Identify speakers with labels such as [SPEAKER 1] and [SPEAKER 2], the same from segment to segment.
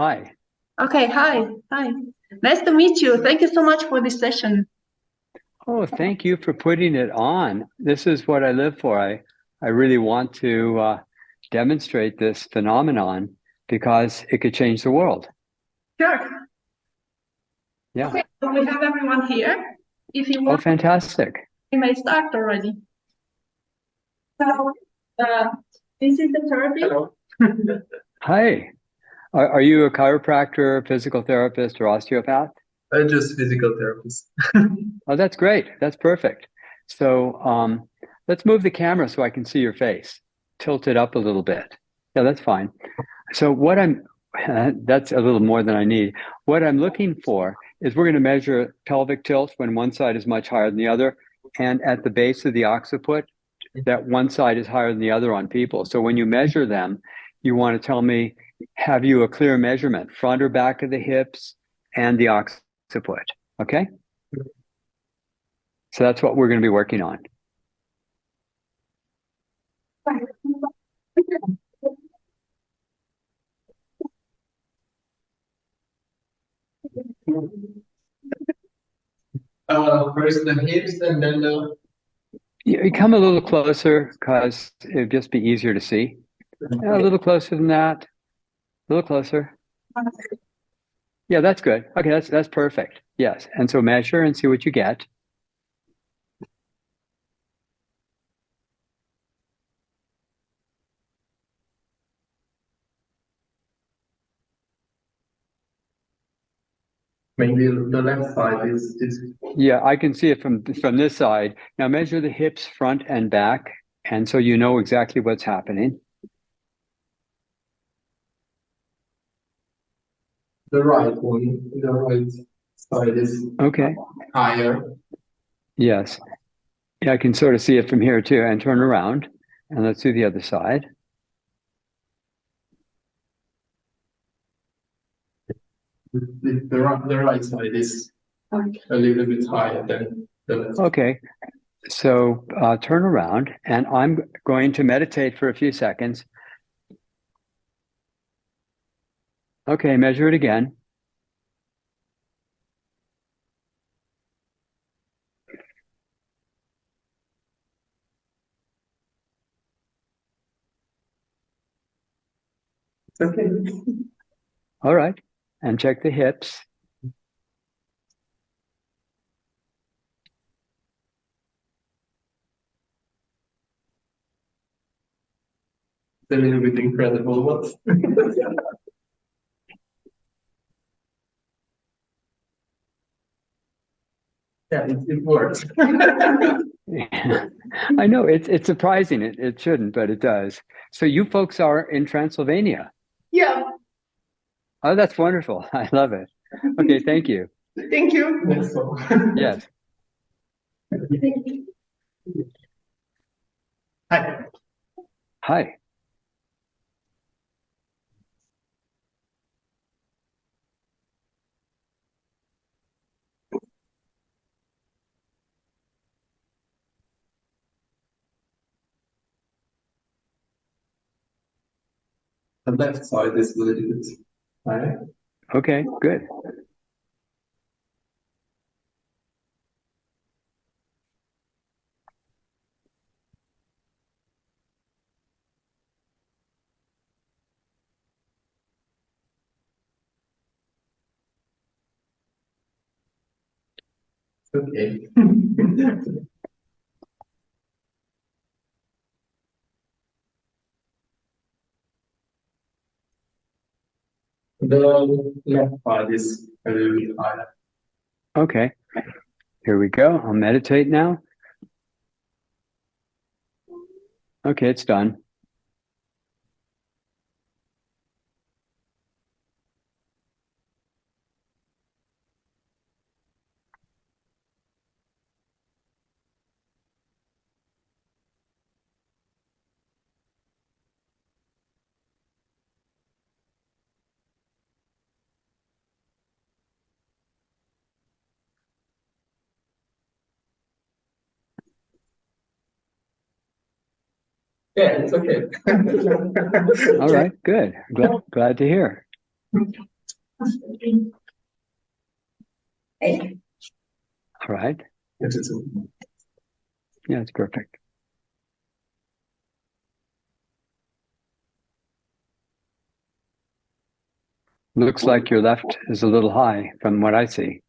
[SPEAKER 1] Hi.
[SPEAKER 2] Okay, hi. Hi. Nice to meet you. Thank you so much for this session.
[SPEAKER 1] Oh, thank you for putting it on. This is what I live for. I really want to demonstrate this phenomenon because it could change the world.
[SPEAKER 2] Sure.
[SPEAKER 1] Yeah.
[SPEAKER 2] Okay, so we have everyone here. If you
[SPEAKER 1] Oh,
[SPEAKER 2] want,
[SPEAKER 1] fantastic.
[SPEAKER 2] we may start already. So, uh, this is the therapy. Hello.
[SPEAKER 1] Hi. Are you a chiropractor, physical therapist, or osteopath?
[SPEAKER 2] I'm just physical therapist.
[SPEAKER 1] Oh, that's great. That's perfect. So let's move the camera so I can see your face. Tilt it up a little bit. Yeah, that's fine. So what I'm, that's a little more than I need. What I'm looking for is we're going to measure pelvic tilt when one side is much higher than the other, and at the base of the occiput, that one side is higher than the other on people. So when you measure them, you want to tell me, have you a clear measurement, front or back of the hips and the occiput? Okay? So that's what we're going to be working on.
[SPEAKER 2] First the hips and then the.
[SPEAKER 1] You come a little closer because it'd just be easier to see. Yeah, a little closer than that. A little closer. Yeah, that's good. Okay, that's perfect. Yes. And so measure and see what you get.
[SPEAKER 2] Maybe the left side is
[SPEAKER 1] Yeah, I can see it from this side. Now measure the hips front and back, and so you know exactly what's happening.
[SPEAKER 2] the right one. The right side is
[SPEAKER 1] Okay.
[SPEAKER 2] higher.
[SPEAKER 1] Yes. Yeah, I can sort of see it from here too. And turn around, and let's do the other side.
[SPEAKER 2] The right side is a little bit higher than the left.
[SPEAKER 1] Okay. So turn around, and I'm going to meditate for a few seconds. Okay, measure it again.
[SPEAKER 2] It's okay.
[SPEAKER 1] All right. And check the hips.
[SPEAKER 2] It's a little bit incredible, but yeah, it works.
[SPEAKER 1] I know it's surprising. It shouldn't, but it does. So you folks are in Transylvania.
[SPEAKER 2] Yeah,
[SPEAKER 1] Oh, that's wonderful. I love it. Okay, thank you.
[SPEAKER 2] thank you. That's all.
[SPEAKER 1] Yes.
[SPEAKER 2] Hi.
[SPEAKER 1] Hi.
[SPEAKER 2] The left side is a little bit higher.
[SPEAKER 1] Okay, good.
[SPEAKER 2] Okay. The left side is a little bit higher.
[SPEAKER 1] Okay, here we go. I'll meditate now. Okay, it's done.
[SPEAKER 2] Yeah, it's okay.
[SPEAKER 1] All right, good. Glad to hear.
[SPEAKER 2] Hey.
[SPEAKER 1] All right. Yeah, it's perfect. Looks like your left is a little high from what I see.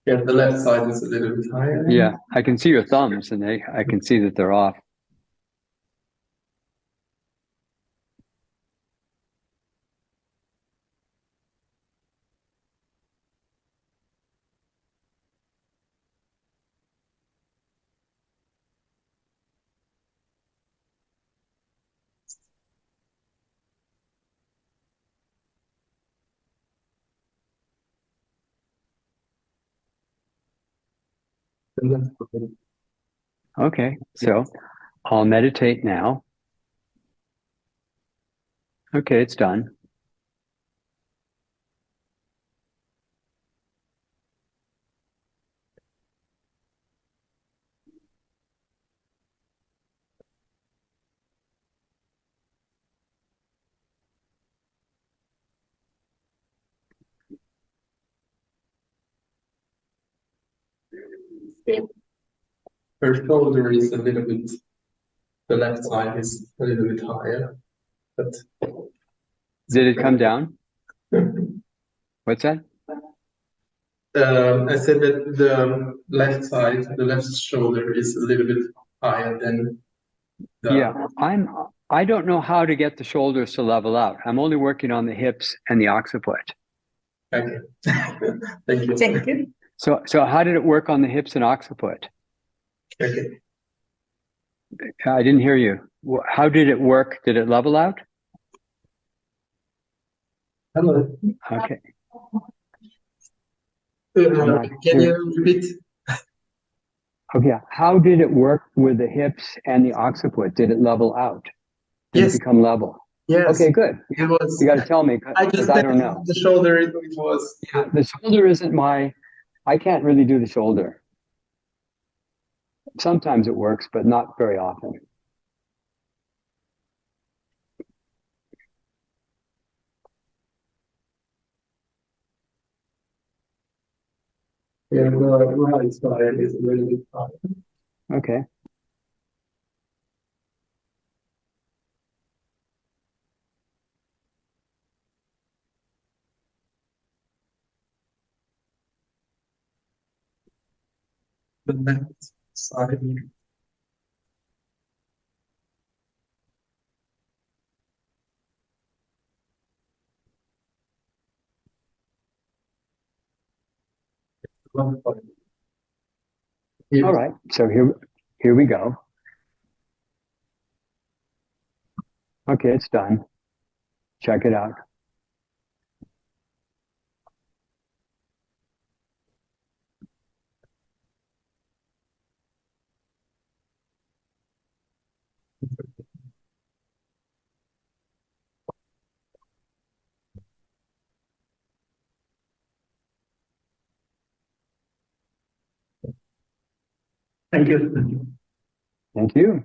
[SPEAKER 3] Yeah, the left side is a little bit higher.
[SPEAKER 1] Yeah, I can see your thumbs and I can see that they're off. Okay, so I'll meditate now. Okay, it's done.
[SPEAKER 3] Her shoulder is a little bit, the left side is a little bit higher, but
[SPEAKER 1] Did it come down? What's that?
[SPEAKER 3] I said that the left side, the left shoulder is a little bit higher than the.
[SPEAKER 1] Yeah, I don't know how to get the shoulders to level out. I'm only working on the hips and the occiput.
[SPEAKER 3] Okay. Thank you.
[SPEAKER 2] Thank you.
[SPEAKER 1] So how did it work on the hips and occiput?
[SPEAKER 3] Okay.
[SPEAKER 1] I didn't hear you. How did it work? Did it level out?
[SPEAKER 3] Hello.
[SPEAKER 1] Okay.
[SPEAKER 3] Can you repeat?
[SPEAKER 1] Okay. How did it work with the hips and the occiput? Did it level out? Did
[SPEAKER 3] Yes.
[SPEAKER 1] it become level?
[SPEAKER 3] Yes.
[SPEAKER 1] Okay, good.
[SPEAKER 3] It was.
[SPEAKER 1] You got to tell me
[SPEAKER 3] I
[SPEAKER 1] because
[SPEAKER 3] just
[SPEAKER 1] I don't know.
[SPEAKER 3] the shoulder. It was.
[SPEAKER 1] Yeah, the shoulder isn't I can't really do the shoulder. Sometimes it works, but not very often.
[SPEAKER 3] Yeah, the right side is a little bit higher.
[SPEAKER 1] Okay.
[SPEAKER 3] The left side.
[SPEAKER 1] All right. So here we go. Okay, it's done. Check it out.
[SPEAKER 3] Thank you.
[SPEAKER 1] Thank you.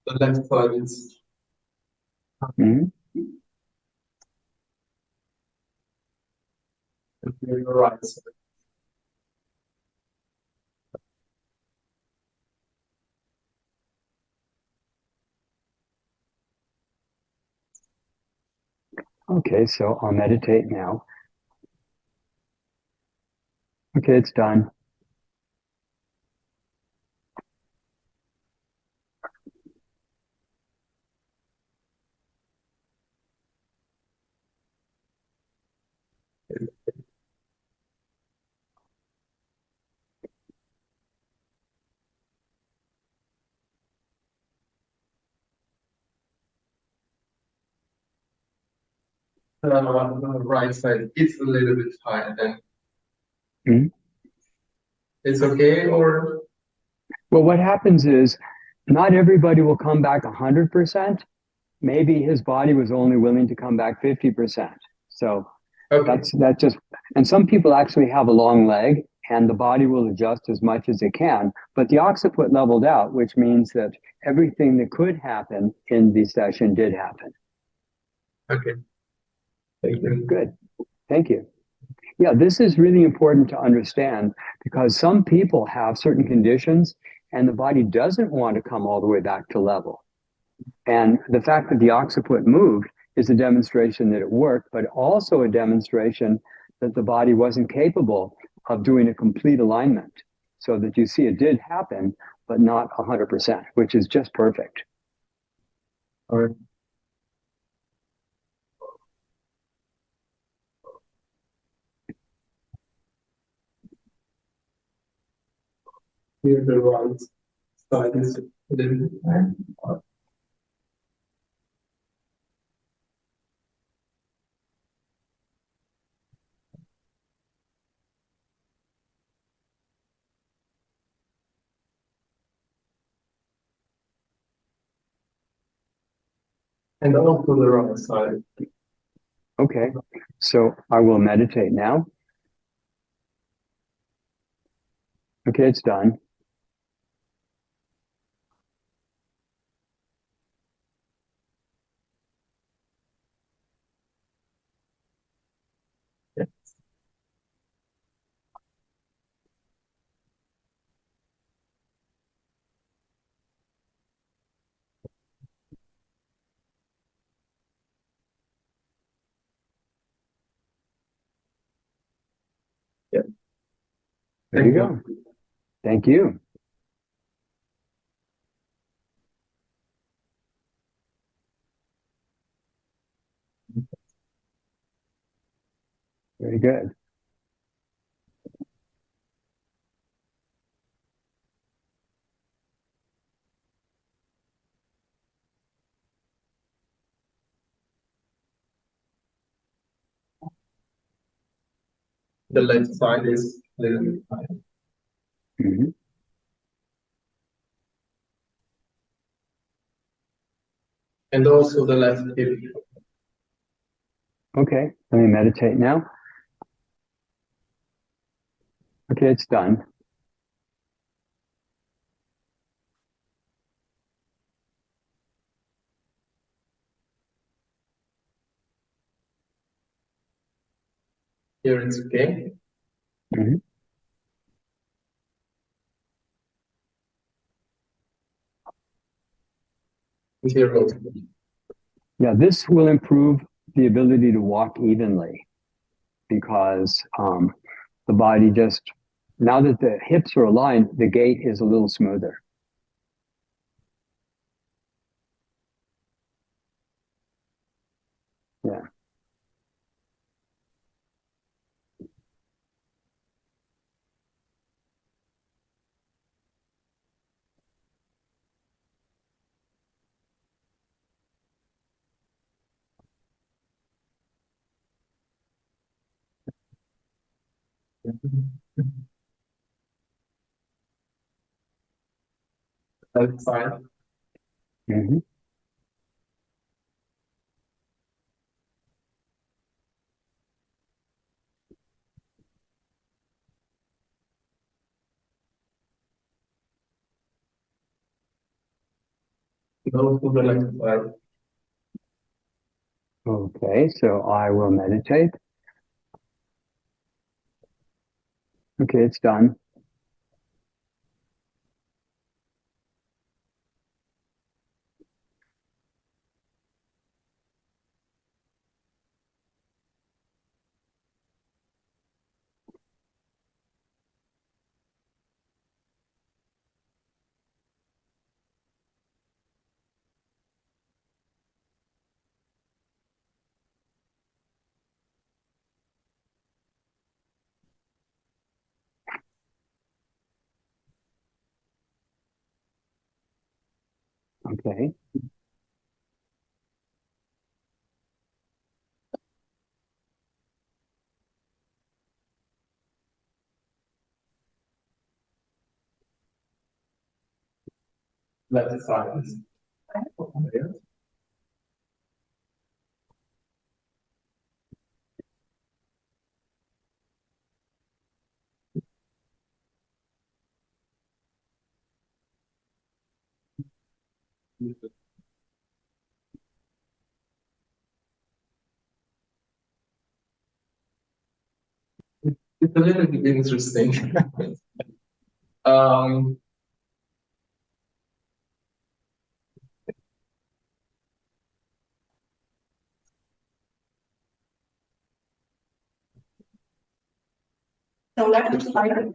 [SPEAKER 3] The left side is
[SPEAKER 1] Mhm.
[SPEAKER 3] the right side.
[SPEAKER 1] Okay, so I'll meditate now. Okay, it's done.
[SPEAKER 3] The right side is a little bit higher than.
[SPEAKER 1] Mhm.
[SPEAKER 3] it's okay, or
[SPEAKER 1] Well, what happens is not everybody will come back 100%. Maybe his body was only willing to come back 50%. So
[SPEAKER 3] okay,
[SPEAKER 1] that just, and some people actually have a long leg and the body will adjust as much as it can. But the occiput leveled out, which means that everything that could happen in the session did happen.
[SPEAKER 3] okay, thank you.
[SPEAKER 1] Good. Thank you. Yeah, this is really important to understand because some people have certain conditions and the body doesn't want to come all the way back to level. And the fact that the occiput moved is a demonstration that it worked, but also a demonstration that the body wasn't capable of doing a complete alignment. So that you see it did happen, but not 100%, which is just perfect.
[SPEAKER 3] All right. Here the right side is a little bit higher. And also the right side.
[SPEAKER 1] Okay, so I will meditate now. Okay, it's done.
[SPEAKER 3] Yeah. Yeah.
[SPEAKER 1] There you go. Thank you. Very good.
[SPEAKER 3] The left side is a little bit higher.
[SPEAKER 1] Mhm.
[SPEAKER 3] And also the left hip.
[SPEAKER 1] Okay, let me meditate now. Okay, it's done.
[SPEAKER 3] Here it's okay.
[SPEAKER 1] Mhm.
[SPEAKER 3] And here also.
[SPEAKER 1] Yeah, this will improve the ability to walk evenly because the body just, now that the hips are aligned, the gait is a little smoother. Yeah.
[SPEAKER 3] Left side.
[SPEAKER 1] Mhm.
[SPEAKER 3] And also the left side.
[SPEAKER 1] Okay, so I will meditate. Okay, it's done. Okay.
[SPEAKER 3] left side is higher. It's a little bit interesting. Um,
[SPEAKER 2] So left is higher.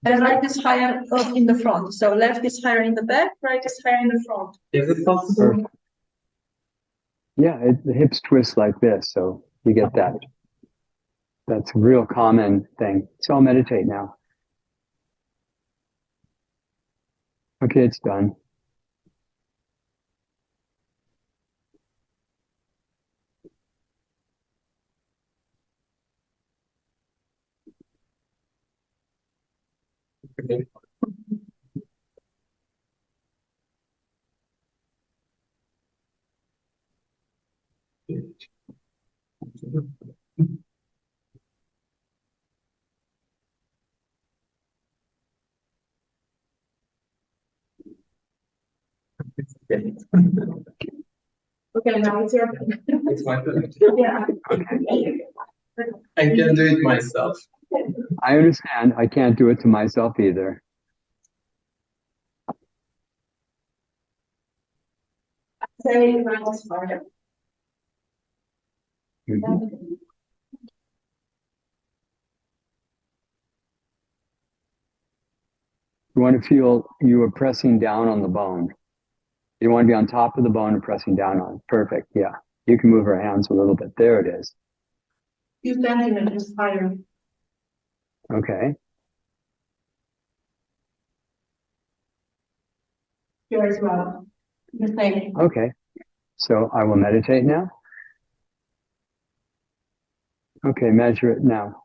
[SPEAKER 2] And right is higher up in the front. So left is higher in the back, right is higher in the front.
[SPEAKER 3] is it possible?
[SPEAKER 1] Perfect. Yeah, the hips twist like this, so you get that. That's a real common thing. So I'll meditate now. Okay, it's done.
[SPEAKER 3] Okay.
[SPEAKER 2] Okay, now it's your turn.
[SPEAKER 3] It's my turn.
[SPEAKER 2] Yeah.
[SPEAKER 3] I can do it myself.
[SPEAKER 1] I understand. I can't do it to myself either.
[SPEAKER 2] Say right is higher.
[SPEAKER 1] Mhm. You want to feel you are pressing down on the bone. You want to be on top of the bone and pressing down on it. Perfect. Yeah. You can move our hands a little bit. There it is.
[SPEAKER 2] Few centimeters higher.
[SPEAKER 1] Okay.
[SPEAKER 2] Here as well. The same.
[SPEAKER 1] Okay. So I will meditate now. Okay, measure it now.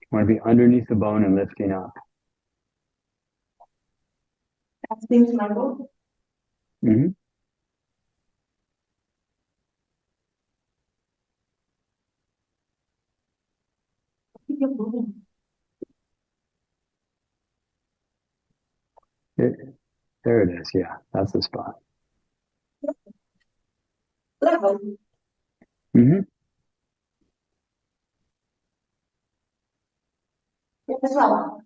[SPEAKER 1] You want to be underneath the bone and lifting up.
[SPEAKER 2] That seems level.
[SPEAKER 1] Hmm. There it is. Yeah, that's the spot.
[SPEAKER 2] Level.
[SPEAKER 1] Hmm.
[SPEAKER 2] As well.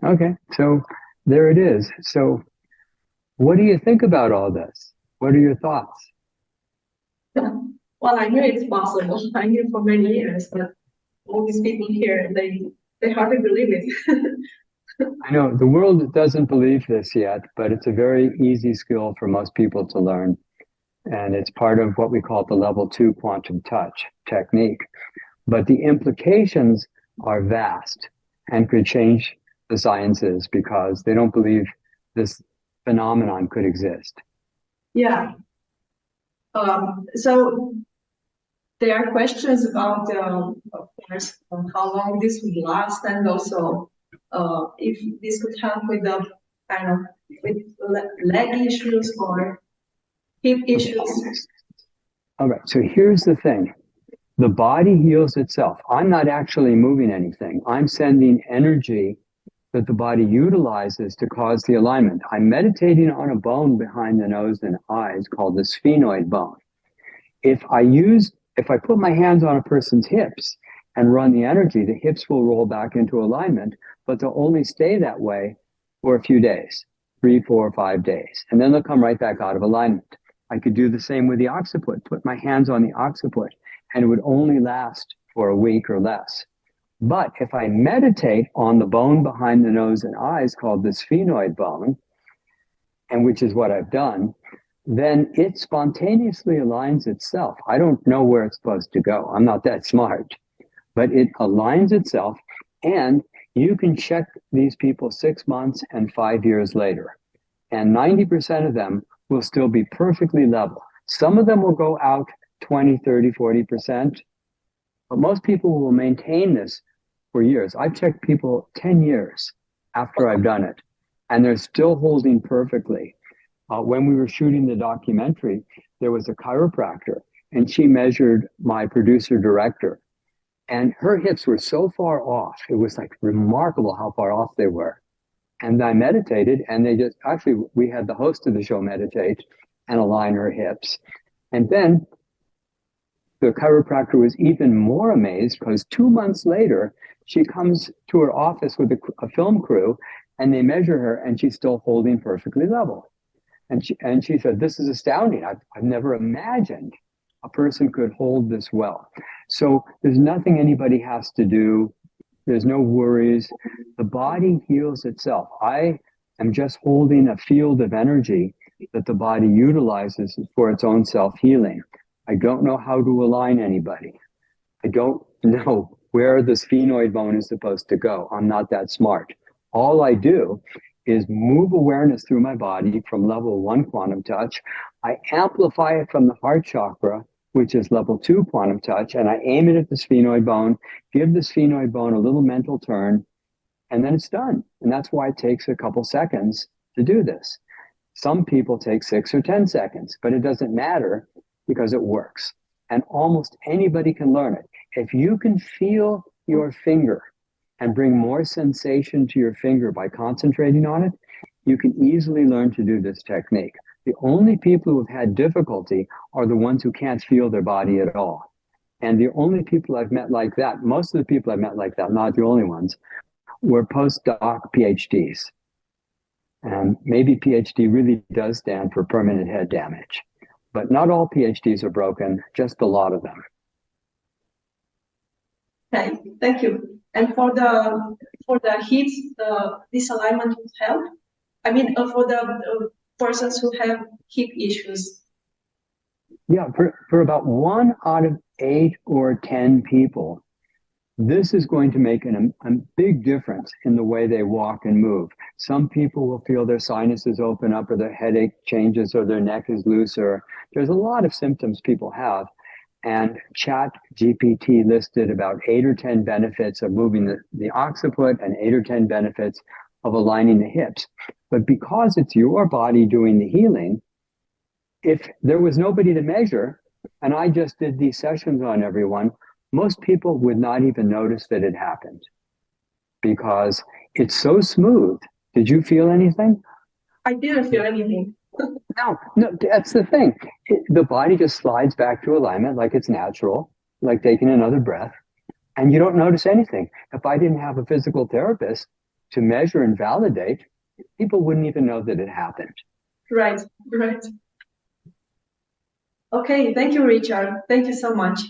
[SPEAKER 1] Okay, so there it is. So what do you think about all this? What are your thoughts?
[SPEAKER 2] Well, I knew it's possible. I knew for many years, but all these people here, they hardly believe it.
[SPEAKER 1] I know the world doesn't believe this yet, but it's a very easy skill for most people to learn. And it's part of what we call the level 2 quantum touch technique. But the implications are vast and could change the sciences because they don't believe this phenomenon could exist.
[SPEAKER 2] Yeah. So there are questions about, of course, how long this would last, and also if this could help with the kind of with leg issues or hip issues.
[SPEAKER 1] All right, so here's the thing. The body heals itself. I'm not actually moving anything. I'm sending energy that the body utilizes to cause the alignment. I'm meditating on a bone behind the nose and eyes called the sphenoid bone. If I put my hands on a person's hips and run the energy, the hips will roll back into alignment, but they'll only stay that way for a few days, 3, 4, 5 days, and then they'll come right back out of alignment. I could do the same with the occiput, put my hands on the occiput, and it would only last for a week or less. But if I meditate on the bone behind the nose and eyes called the sphenoid bone, and which is what I've done, then it spontaneously aligns itself. I don't know where it's supposed to go. I'm not that smart, but it aligns itself. And you can check these people 6 months and 5 years later. And 90% of them will still be perfectly level. Some of them will go out 20, 30, 40%, but most people will maintain this for years. I've checked people 10 years after I've done it, and they're still holding perfectly. When we were shooting the documentary, there was a chiropractor, and she measured my producer director, and her hips were so far off. It was like remarkable how far off they were. And I meditated, and they just actually, we had the host of the show meditate and align her hips. And then the chiropractor was even more amazed because 2 months later, she comes to her office with a film crew, and they measure her, and she's still holding perfectly level. And she said, "This is astounding. I've never imagined a person could hold this well." So there's nothing anybody has to do. There's no worries. The body heals itself. I am just holding a field of energy that the body utilizes for its own self-healing. I don't know how to align anybody. I don't know where the sphenoid bone is supposed to go. I'm not that smart. All I do is move awareness through my body from level 1 quantum touch. I amplify it from the heart chakra, which is level 2 quantum touch, and I aim it at the sphenoid bone, give the sphenoid bone a little mental turn, and then it's done. And that's why it takes a couple seconds to do this. Some people take 6 or 10 seconds, but it doesn't matter because it works. And almost anybody can learn it. If you can feel your finger and bring more sensation to your finger by concentrating on it, you can easily learn to do this technique. The only people who have had difficulty are the ones who can't feel their body at all. And the only people I've met like that, most of the people I've met like that, not the only ones, were postdoc PhDs. And maybe PhD really does stand for permanent head damage. But not all PhDs are broken, just a lot of them.
[SPEAKER 2] Okay, thank you. And for the hips, this alignment would help. I mean, for the persons who have hip issues.
[SPEAKER 1] Yeah, for about 1 out of 8 or 10 people, this is going to make a big difference in the way they walk and move. Some people will feel their sinuses open up, or their headache changes, or their neck is looser. There's a lot of symptoms people have. And Chat GPT listed about 8 or 10 benefits of moving the occiput and 8 or 10 benefits of aligning the hips. But because it's your body doing the healing, if there was nobody to measure, and I just did these sessions on everyone, most people would not even notice that it happened because it's so smooth. Did you feel anything?
[SPEAKER 2] I didn't feel anything.
[SPEAKER 1] No, that's the thing. The body just slides back to alignment like it's natural, like taking another breath, and you don't notice anything. If I didn't have a physical therapist to measure and validate, people wouldn't even know that it happened.
[SPEAKER 2] Right. Okay, thank you, Richard. Thank you so much.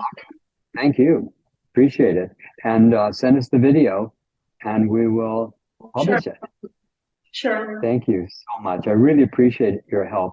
[SPEAKER 1] Thank you. Appreciate it. And send us the video and we will publish it.
[SPEAKER 2] Sure.
[SPEAKER 1] Thank you so much. I really appreciate your help.